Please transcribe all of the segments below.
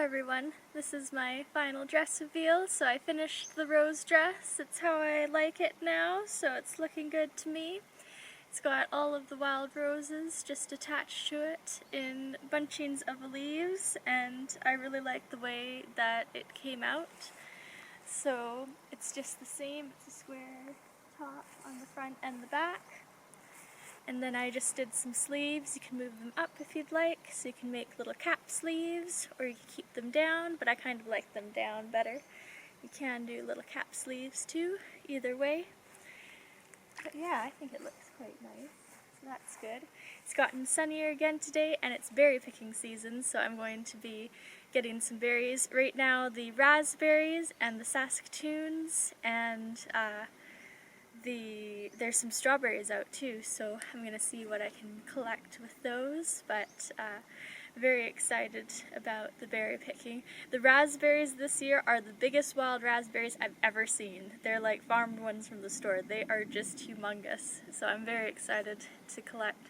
everyone, this is my final dress reveal. So I finished the rose dress. It's how I like it now, so it's looking good to me. It's got all of the wild roses just attached to it in bunchings of leaves, and I really like the way that it came out. So it's just the same, it's a square top on the front and the back. And then I just did some sleeves. You can move them up if you'd like, so you can make little cap sleeves, or you can keep them down, but I kind of like them down better. You can do little cap sleeves too, either way. But yeah, I think it looks quite nice, so that's good. It's gotten sunnier again today, and it's berry picking season, so I'm going to be getting some berries. Right now, the raspberries and the Saskatoons, and there's some strawberries out too, so I'm going to see what I can collect with those, but very excited about the berry picking. The raspberries this year are the biggest wild raspberries I've ever seen. They're like farmed ones from the store. They are just humongous, so I'm very excited to collect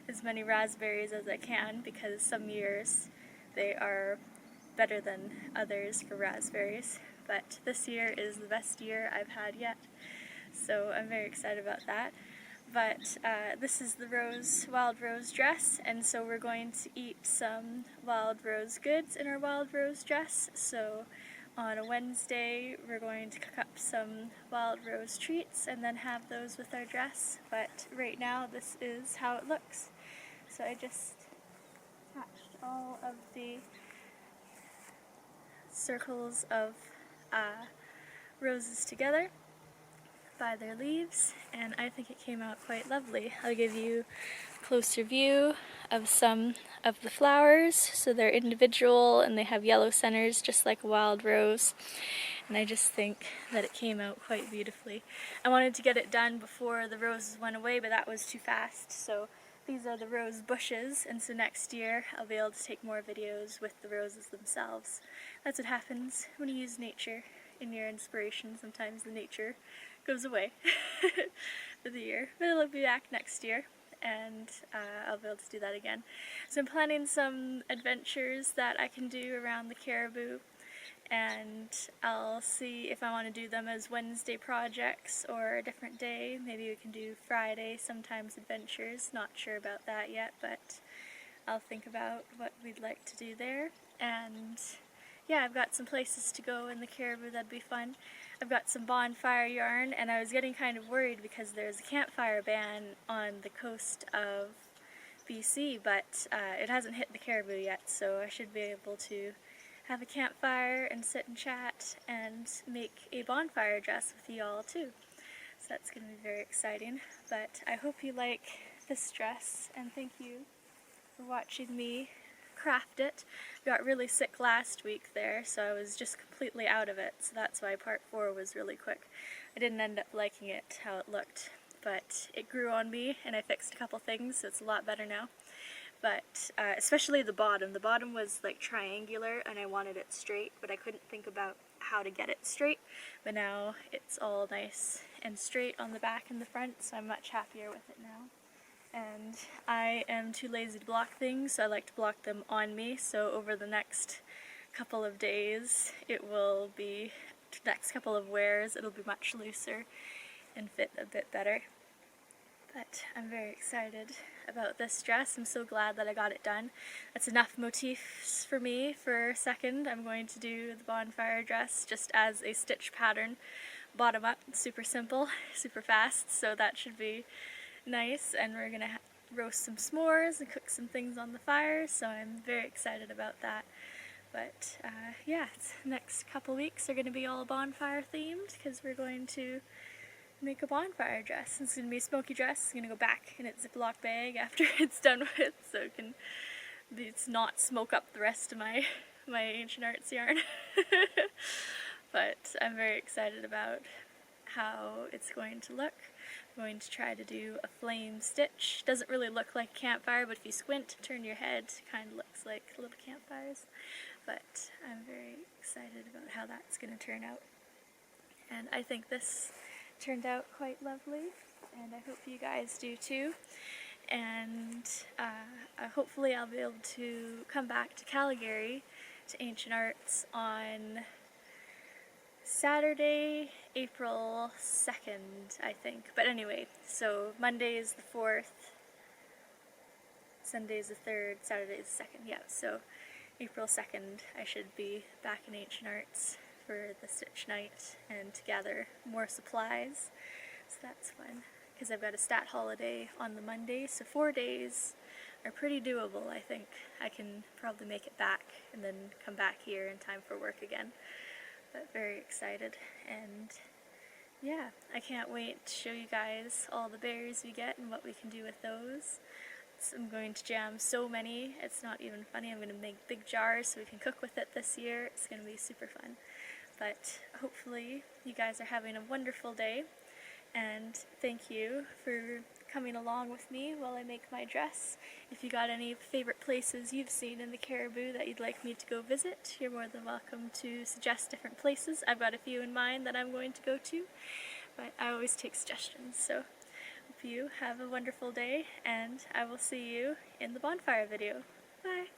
as many raspberries as I can, because some years they are better than others for raspberries, but this year is the best year I've had yet. So I'm very excited about that. But this is the wild rose dress, and so we're going to eat some wild rose goods in our wild rose dress. So on a Wednesday we're going to cook up some wild rose treats and then have those with our dress. But right now this is how it looks. So I just attached all of the circles of roses together by their leaves, and I think it came out quite lovely. I'll give you a closer view of some of the flowers. So they're individual and they have yellow centers just like a wild rose, and I just think that it came out quite beautifully. I wanted to get it done before the roses went away, but that was too fast, so these are the rose bushes, and so next year I'll be able to take more videos with the roses themselves. That's what happens when you use nature in your inspiration. Sometimes the nature goes away for the year, but it'll be back next year, and I'll be able to do that again. So I'm planning some adventures that I can do around the Cariboo, and I'll see if I want to do them as Wednesday projects or a different day. Maybe we can do Friday sometimes adventures, not sure about that yet, but I'll think about what we'd like to do there. And yeah, I've got some places to go in the Cariboo that'd be fun. I've got some bonfire yarn, and I was getting kind of worried because there's a campfire ban on the coast of BC, but it hasn't hit the Cariboo yet, so I should be able to have a campfire and sit and chat and make a bonfire dress with y'all too. So that's going to be very exciting. But I hope you like this dress, and thank you for watching me craft it. Got really sick last week there, so I was just completely out of it, so that's why part 4 was really quick. I didn't end up liking it how it looked, but it grew on me and I fixed a couple things, so it's a lot better now. But especially the bottom. The bottom was like triangular and I wanted it straight, but I couldn't think about how to get it straight. But now it's all nice and straight on the back and the front, so I'm much happier with it now. And I am too lazy to block things, so I like to block them on me. So over the next couple of days, next couple of wears, it'll be much looser and fit a bit better. But I'm very excited about this dress. I'm so glad that I got it done. That's enough motifs for me for a second. I'm going to do the bonfire dress just as a stitch pattern, bottom up, super simple, super fast, so that should be nice. And we're gonna roast some s'mores and cook some things on the fire, so I'm very excited about that. But yeah, the next couple weeks are going to be all bonfire themed, because we're going to make a bonfire dress. It's going to be a smoky dress. It's going to go back in its Ziploc bag after it's done with, so it's not smoke up the rest of my ancient arts yarn. But I'm very excited about how it's going to look. I'm going to try to do a flame stitch. Doesn't really look like a campfire, but if you squint and turn your head, it kind of looks like little campfires. But I'm very excited about how that's going to turn out. And I think this turned out quite lovely, and I hope you guys do too. And hopefully I'll be able to come back to Calgary to Ancient Arts on Saturday, April 2nd, I think. But anyway, so Monday is the 4th, Sunday is the 3rd, Saturday is the 2nd. Yeah, so April 2nd I should be back in Ancient Arts for the Stitch Night and to gather more supplies. So that's fun, because I've got a stat holiday on the Monday, so 4 days are pretty doable, I think. I can probably make it back and then come back here in time for work again. But very excited, and yeah, I can't wait to show you guys all the berries we get and what we can do with those. I'm going to jam so many, it's not even funny. I'm going to make big jars so we can cook with it this year. It's going to be super fun. But hopefully you guys are having a wonderful day, and thank you for coming along with me while I make my dress. If you got any favorite places you've seen in the Cariboo that you'd like me to go visit, you're more than welcome to suggest different places. I've got a few in mind that I'm going to go to, but I always take suggestions. So hope you have a wonderful day, and I will see you in the bonfire video. Bye!